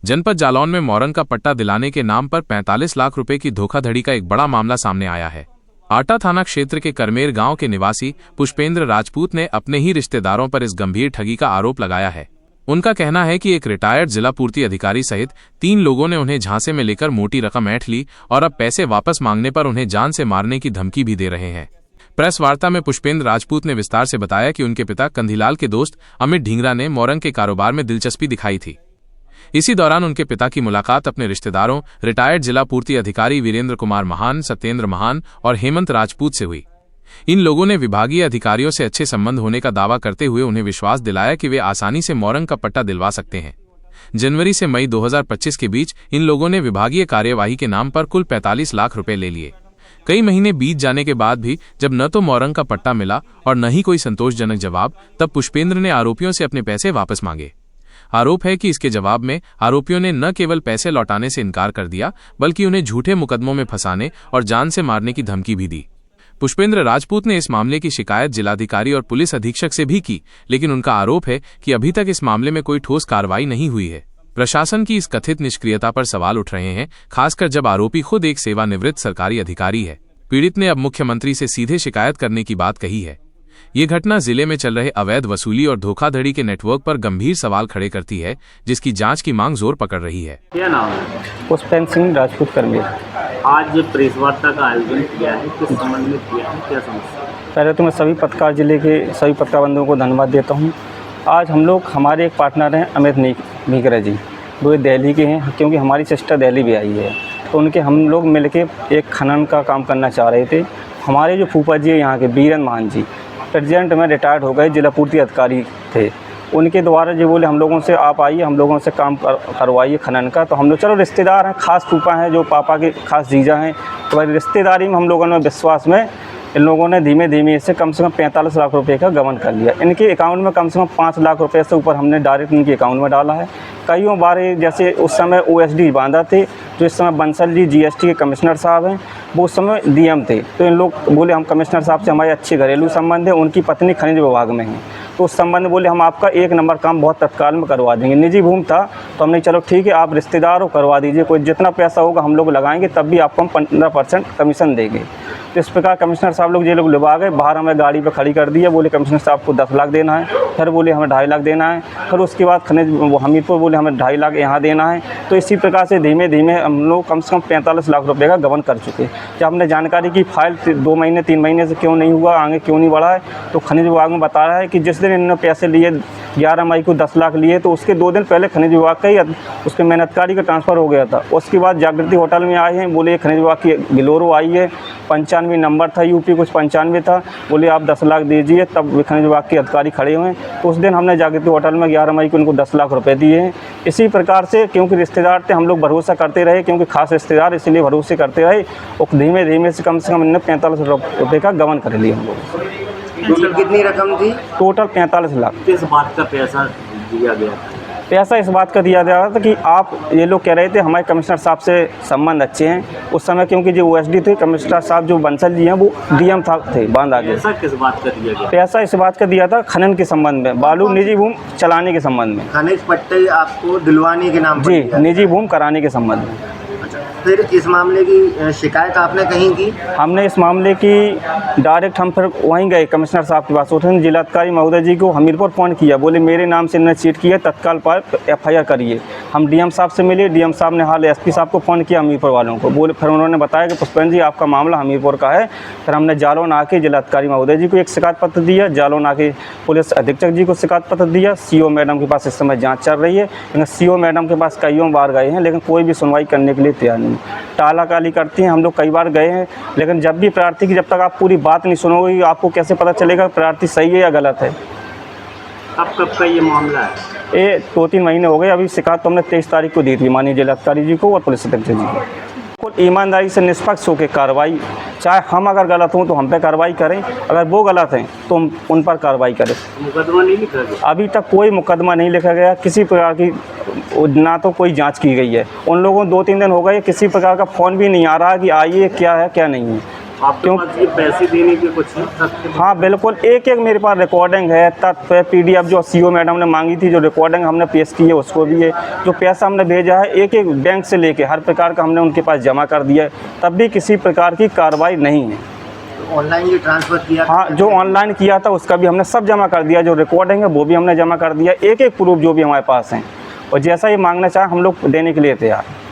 जनपद जालौन में मोरंग का पट्टा दिलाने के नाम पर 45 लाख रुपए की धोखाधड़ी का एक बड़ा मामला सामने आया है। आटा थाना क्षेत्र के करमेर गांव के निवासी पुष्पेंद्र राजपूत ने अपने ही रिश्तेदारों पर इस गंभीर ठगी का आरोप लगाया है। उनका कहना है कि एक रिटायर्ड जिला पूर्ति अधिकारी सहित 3 लोगों ने उन्हें झांसे में लेकर मोटी रकम ऐंठ ली और अब पैसे वापस मांगने पर उन्हें जान से मारने की धमकी भी दे रहे हैं। प्रेस वार्ता में पुष्पेंद्र राजपूत ने विस्तार से बताया कि उनके पिता कंधीलाल के दोस्त अमित ढींगरा ने मोरंग के कारोबार में दिलचस्पी दिखाई थी। इसी दौरान उनके पिता की मुलाकात अपने रिश्तेदारों रिटायर्ड जिला पूर्ति अधिकारी वीरेंद्र कुमार महान, सत्येंद्र महान और हेमंत राजपूत से हुई। इन लोगों ने विभागीय अधिकारियों से अच्छे संबंध होने का दावा करते हुए उन्हें विश्वास दिलाया कि वे आसानी से मोरंग का पट्टा दिलवा सकते हैं। जनवरी से मई 2025 के बीच इन लोगों ने विभागीय कार्यवाही के नाम पर कुल 45 लाख रुपए ले लिए। कई महीने बीत जाने के बाद भी जब न तो मोरंग का पट्टा मिला और न ही कोई संतोषजनक जवाब, तब पुष्पेंद्र ने आरोपियों से अपने पैसे वापस मांगे। आरोप है कि इसके जवाब में आरोपियों ने न केवल पैसे लौटाने से इनकार कर दिया, बल्कि उन्हें झूठे मुकदमों में फंसाने और जान से मारने की धमकी भी दी। पुष्पेंद्र राजपूत ने इस मामले की शिकायत जिलाधिकारी और पुलिस अधीक्षक से भी की, लेकिन उनका आरोप है कि अभी तक इस मामले में कोई ठोस कार्रवाई नहीं हुई है। प्रशासन की इस कथित निष्क्रियता पर सवाल उठ रहे हैं, खासकर जब आरोपी खुद एक सेवानिवृत्त सरकारी अधिकारी है। पीड़ित ने अब मुख्यमंत्री से सीधे शिकायत करने की बात कही है। ये घटना जिले में चल रहे अवैध वसूली और धोखाधड़ी के नेटवर्क पर गंभीर सवाल खड़े करती है, जिसकी जांच की मांग जोर पकड़ रही है। क्या नाम है? पुष्पेंद्र सिंह राजपूत करमेर। आज प्रेस वार्ता का आयोजन किया है, किस संबंध में किया है, क्या समस्या? पहले तो मैं सभी पत्रकार जिले के सभी पत्रकार बंधुओं को धन्यवाद देता हूँ। आज हम लोग हमारे एक पार्टनर हैं अमित ढींगरा जी, वो दिल्ली के हैं, क्योंकि हमारी सिस्टर दिल्ली भी आई है, तो उनके हम लोग मिलके एक खनन का काम करना चाह रहे थे। हमारे जो फूफा जी है यहाँ के वीरेंद्र महान जी, प्रेसिडेंट में रिटायर्ड हो गए, जिला पूर्ति अधिकारी थे। उनके द्वारा जो बोले हम लोगों से आप आइए, हम लोगों से काम करवाइए खनन का। तो हम लोग चलो रिश्तेदार हैं, खास फूफा हैं जो पापा के खास जीजा हैं, तो भाई रिश्तेदारी में हम लोगों ने विश्वास में इन लोगों ने धीमे धीमे से कम 45 लाख रुपए का गबन कर लिया। इनके अकाउंट में कम से कम 5 लाख रुपए से ऊपर हमने डायरेक्ट इनके अकाउंट में डाला है। कईयों बार जैसे उस समय OSD बांधा थे, जो इस समय बंसल जी GST के कमिश्नर साहब हैं, वो उस समय DM थे। तो इन लोग बोले हम कमिश्नर साहब से हमारे अच्छे घरेलू संबंध है, उनकी पत्नी खनिज विभाग में है, तो उस संबंध बोले हम आपका 1 नंबर काम बहुत तत्काल में करवा देंगे। निजी भूमि था, तो हमने चलो ठीक है आप रिश्तेदार हो करवा दीजिए, कोई जितना पैसा होगा हम लोग लगाएंगे, तब भी आपको हम 15% कमीशन देंगे। तो इस प्रकार कमिश्नर साहब लोग ये लोग लुभा गए, बाहर हमें गाड़ी पर खड़ी कर दिया, बोले कमिश्नर साहब को 10 लाख देना है, फिर बोले हमें 2.5 लाख देना है, फिर उसके बाद खनिज हमीरपुर बोले हमें 2.5 लाख यहाँ देना है। तो इसी प्रकार से धीमे धीमे हम लोग कम से कम 45 लाख रुपये का गबन कर चुके। जब हमने जानकारी की फाइल 2 महीने 3 महीने से क्यों नहीं हुआ, आगे क्यों नहीं बढ़ा है, तो खनिज विभाग में बता रहा है कि जिस दिन इन्होंने पैसे लिए 11 मई को 10 लाख लिए, तो उसके 2 दिन पहले खनिज विभाग का ही उसके मेहनतकारी का ट्रांसफ़र हो गया था। उसके बाद जागृति होटल में आए हैं, बोले खनिज विभाग की गिलोरो आई है, 95 नंबर था, यूपी कुछ 95 था, बोले आप 10 लाख दीजिए, तब खनिज विभाग के अधिकारी खड़े हुए हैं। तो उस दिन हमने जागृति होटल में 11 मई को उनको 10 लाख रुपए दिए हैं। इसी प्रकार से क्योंकि रिश्तेदार थे, हम लोग भरोसा करते रहे, क्योंकि खास रिश्तेदार इसलिए भरोसे करते रहे, और धीमे धीमे से कम इन्होंने 45 रुपये का गबन कर लिया हम लोग। टोटल कितनी रकम थी? टोटल 45 लाख। किस बात का पैसा दिया गया था? पैसा इस बात का दिया गया था कि आप ये लोग कह रहे थे हमारे कमिश्नर साहब से संबंध अच्छे हैं। उस समय क्योंकि जो OSD थे, कमिश्नर साहब जो बंसल जी हैं वो DM थे बांध आगे। पैसा किस बात का दिया गया? पैसा इस बात का दिया था खनन के संबंध में, बालू निजी भूमि चलाने के संबंध में। खनिज पट्टे आपको दिलवाने के नाम पर? जी, निजी भूमि कराने के संबंध में। फिर इस मामले की शिकायत आपने कहीं की? हमने इस मामले की डायरेक्ट हम फिर वहीं गए कमिश्नर साहब के पास, उन्होंने जिलाधिकारी महोदय जी को हमीरपुर फ़ोन किया, बोले मेरे नाम से इन्होंने चीट किया, तत्काल पर FIR करिए। हम DM साहब से मिले, DM साहब ने हाल SP साहब को फ़ोन किया हमीरपुर वालों को, बोले फिर उन्होंने बताया कि पुष्पेंद्र जी आपका मामला हमीरपुर का है। फिर हमने जालौन आके जिलाधिकारी महोदय जी को एक शिकायत पत्र दिया, जालौन आके पुलिस अधीक्षक जी को शिकायत पत्र दिया। CO मैडम के पास इस समय जाँच चल रही है, लेकिन CO मैडम के पास कईयों बार गए हैं, लेकिन कोई भी सुनवाई करने के लिए तैयार नहीं, टाला काली करती हैं। हम लोग कई बार गए हैं, लेकिन जब भी प्रार्थी की जब तक आप पूरी बात नहीं सुनोगे, आपको कैसे पता चलेगा प्रार्थी सही है या गलत है। कब का ये मामला है? ये 2-3 महीने हो गए। अभी शिकायत तो हमने 23 तारीख को दी थी माननीय जिलाधिकारी जी को और पुलिस अधीक्षक जी को। ईमानदारी से निष्पक्ष होकर कार्रवाई, चाहे हम अगर गलत हों तो हम पे कार्रवाई करें, अगर वो गलत हैं तो उन पर कार्रवाई करें। मुकदमा नहीं लिखा गया? अभी तक कोई मुकदमा नहीं लिखा गया, किसी प्रकार की ना तो कोई जांच की गई है। उन लोगों 2-3 दिन हो गए, किसी प्रकार का फ़ोन भी नहीं आ रहा कि आइए क्या है क्या नहीं है। आपके पास ये पैसे देने के कुछ तथ्य? हाँ बिल्कुल, एक एक मेरे पास रिकॉर्डिंग है, तत्व PDF जो CO मैडम ने मांगी थी, जो रिकॉर्डिंग हमने पेश की है उसको भी है, जो पैसा हमने भेजा है एक एक बैंक से लेके हर प्रकार का हमने उनके पास जमा कर दिया है, तब भी किसी प्रकार की कार्रवाई नहीं है। ऑनलाइन जो ट्रांसफ़र किया? हाँ, जो ऑनलाइन किया था उसका भी हमने सब जमा कर दिया, जो रिकॉर्डिंग है वो भी हमने जमा कर दिया, एक एक प्रूफ जो भी हमारे पास हैं, और जैसा ये मांगना चाहे हम लोग देने के लिए तैयार हैं।